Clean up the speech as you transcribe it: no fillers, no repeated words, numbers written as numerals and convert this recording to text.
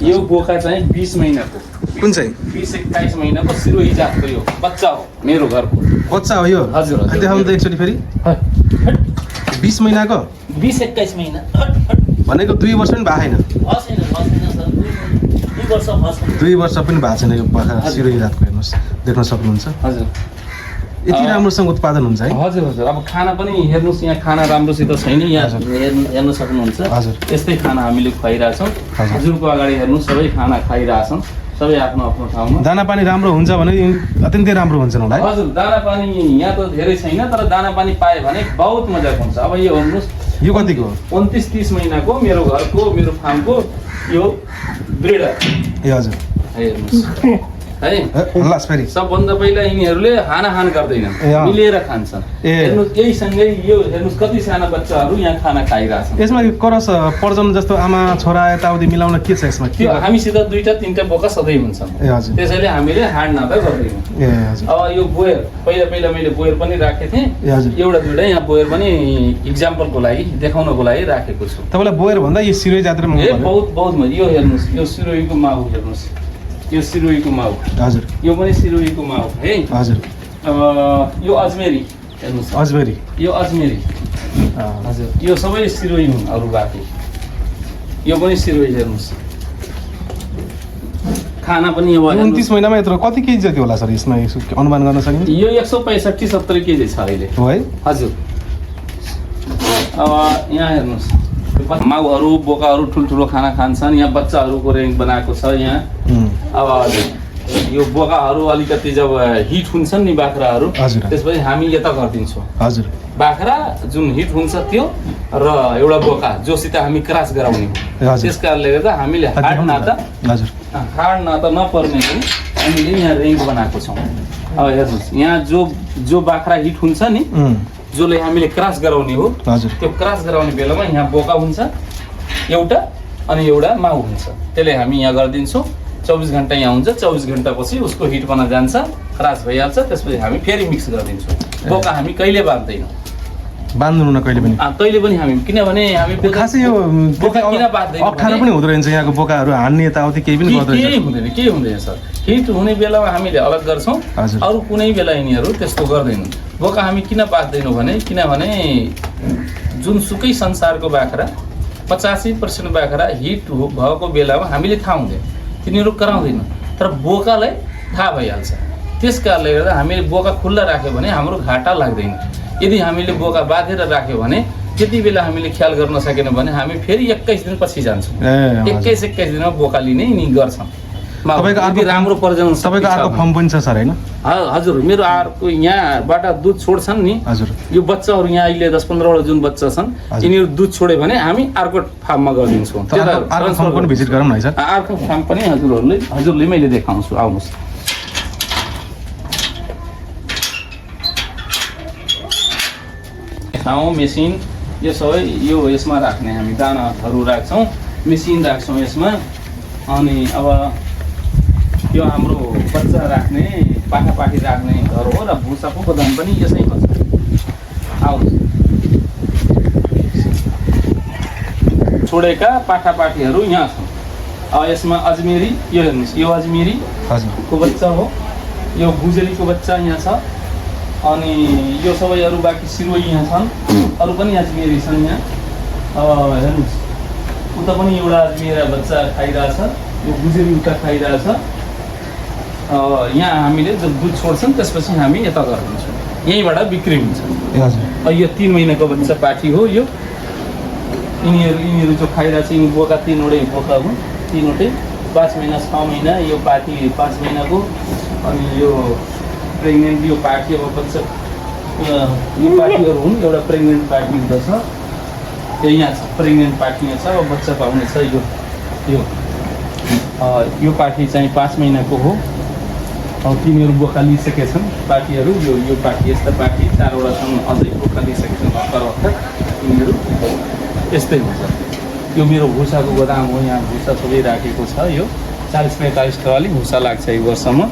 यो बोका चाहिँ 20 महिनाको कुन चाहिँ 20-21 महिनाको सिरोही जातको यो बच्चा हो मेरो घरको बच्चा हो यो हजुर देखाउनु त एकचोटि फेरि 20 महिनाको 20-21 महिना भनेको 2 वर्ष पनि भएको छैन 2 वर्ष पनि भएको छैन यो बाख्रा सिरोही जातको हेर्नुहोस् देख्न सक्नुहुन्छ हजुर यति राम्रोसँग उत्पादन हुन्छ है हजुर हजुर अब खाना पनि हेर्नुहोस् यहाँ खाना राम्रोसित छैन यहाँ हेर्न सक्नुहुन्छ हजुर यस्तै खाना हामीले खुवाइरहेछौँ हजुरको अगाडि हेर्नु सबै खाना खाइरहेछौँ सबै आफ्नो आफ्नो ठाउँमा दाना पानी राम्रो हुन्छ भने अत्यन्तै राम्रो हुन्छ होला हजुर दाना पानी यहाँ त धेरै छैन तर दाना पानी पायो भने बहुत मजाको हुन्छ अब यो हेर्नुहोस् यो कतिको 29-30 महिनाको मेरो घरको मेरो फार्मको यो ब्रिडर ए हजुर हेर्नुहोस् है हल्लास फेरि सबभन्दा पहिला यिनीहरूले हानाहान गर्दैनन् मिलेर खान्छन् हेर्नुहोस् यहीसँगै यो हेर्नुहोस् कति साना बच्चाहरू यहाँ खाना खाइरहेछन् यसमा क्रस प्रजनन जस्तो आमा छोरा यताउति मिलाउन के छ यसमा त्यो हामीसित 2-3 बोका सधैँ हुन्छन् ए हजुर त्यसैले हामीले हाड नाता गर्दैनौँ ए हजुर अब यो बोयर पहिला मैले बोयर पनि राखेको थिएँ ए हजुर एउटा दुईटा यहाँ बोयर पनि इक्जाम्पलको लागि देखाउनको लागि राखेको छु तपाईँलाई बोयर भन्दा यो सिरोही जात ए बहुत यो हेर्नुहोस् यो सिरोहीको माउ हेर्नुहोस् यो सिरोहीको माउ हजुर यो पनि सिरोहीको माउ है हजुर यो अजमेरी हेर्नुहोस् अजमेरी यो अजमेरी हजुर यो सबै सिरोही हुन् अरू बाँकी यो पनि सिरोही हेर्नुहोस् खाना पनि अब 29 महिनामा यत्रो कति केजी जति होला सर यसमा अनुमान गर्न सकिन्छ यो 165-70 केजी छ अहिले हो है हजुर अब यहाँ हेर्नुहोस् माउहरू बोकाहरू ठुल्ठुलो खाना खान्छन् यहाँ बच्चाहरूको रेन्ज बनाएको छ यहाँ अब यो बोकाहरू अलिकति जब हिट हुन्छन् नि बाख्राहरू त्यसपछि हामी यता गरिदिन्छौँ हजुर बाख्रा जुन हिट हुन्छ त्यो र एउटा बोका जोसित हामी क्रास गराउने त्यस कारणले गर्दा हामीले हाड नाता नपर्ने पनि हामीले यहाँ रेन्ज बनाएको छौँ अब हेर्नुहोस् यहाँ जो बाख्रा हिट हुन्छ नि जसले हामीले क्रास गराउने हो त्यो क्रास गराउने बेलामा यहाँ बोका हुन्छ एउटा अनि एउटा माउ हुन्छ त्यसले हामी यहाँ गरिदिन्छौँ 24 घन्टा यहाँ हुन्छ 24 घन्टापछि उसको हिटपना जान्छ क्रास भइहाल्छ त्यसपछि हामी फेरि मिक्स गरिदिन्छौँ बोका हामी कहिले बाँध्दैनौँ बाँध्नु न कहिले पनि हामी किनभने हामी खासै यो बोका किन बाँध्दैनौँ अप्ठ्यारो पनि हुँदो रहेछ यहाँको बोकाहरू हान्ने यताउति केही पनि गर्दैन केही हुँदैन सर हिट हुने बेलामा हामीले अलग गर्छौँ अरू कुनै बेला यिनीहरू त्यस्तो गर्दैनौँ बोका हामी किन बाँध्दैनौँ भने किनभने जुनसुकै संसारको बाख्रा 85% बाख्रा हिट भएको बेलामा हामीले थाहा हुँदैन तिनीहरू कराउँदैन तर बोकालाई थाहा भइहाल्छ त्यस कारणले गर्दा हामीले बोका खुल्ला राख्यो भने हाम्रो घाटा लाग्दैन यदि हामीले बोका बाँधेर राख्यो भने त्यति बेला हामीले ख्याल गर्न सकेन भने हामी फेरि 21 दिनपछि जान्छौँ 21 दिनमा बोका लिने नि गर्छौँ तपाईको राम्रो प्रजनन तपाईको अर्को फर्म पनि छ सर हैन हजुर मेरो अर्को यहाँबाट दुध छोड्छन् नि हजुर यो बच्चाहरू यहाँ अहिले 10-15 वटा जुन बच्चा छन् यिनीहरू दुध छोड्यो भने हामी अर्को फार्ममा गरिदिन्छौँ अर्को फार्म पनि भिजिट गरौँ न है सर अर्को फार्म पनि हजुरले मैले देखाउँछु आउनुहोस् मेसिन यो सबै यो यसमा राख्ने हामी दानाहरू राख्छौँ मेसिन राख्छौँ यसमा अनि अब यो हाम्रो बच्चा राख्ने पाखापाखी राख्ने घर हो र भुसाको गोदाम पनि यसैमा छ आउनुहोस् छोडेका पाठापाठीहरू यहाँ छन् यसमा अजमेरी यो हेर्नुहोस् यो अजमेरीको बच्चा हो यो गुजरीको बच्चा यहाँ छ अनि यो सबै अरू बाँकी सिरोही यहाँ छन् अरू पनि अजमेरी छन् यहाँ हेर्नुहोस् उता पनि एउटा अजमेरा बच्चा खाइरहेछ यो गुजरी उता खाइरहेछ यहाँ हामीले जब दुध छोड्छन् त्यसपछि हामी यता गरिदिन्छौँ यहीँबाट बिक्री हुन्छ यो 3 महिनाको बच्चा पाठी हो यो यिनीहरू जो खाइरहेछ यिनी बोका 3वटै बोका हुन् 3वटै 5 महिना 6 महिना यो पाठी 5 महिनाको अनि यो प्रेग्नेन्ट यो पाठी अब बच्चा यो पाठीहरू हुन् एउटा प्रेग्नेन्ट पाठी हुँदछ यहाँ छ प्रेग्नेन्ट पाठी यहाँ छ अब बच्चा पाउने छ यो पाठी चाहिँ 5 महिनाको हो तिनीहरू बोका लिइसकेछन् पाठीहरू यो पाठी यस्ता पाठी 4वटा छन् अझै बोका लिइसकेछन् भर्खर तिनीहरू यस्तै हुन्छ यो मेरो भुसाको गोदाम हो यहाँ भुसा सबै राखेको छ यो 40-45 ट्रली भुसा लाग्छ एक वर्षमा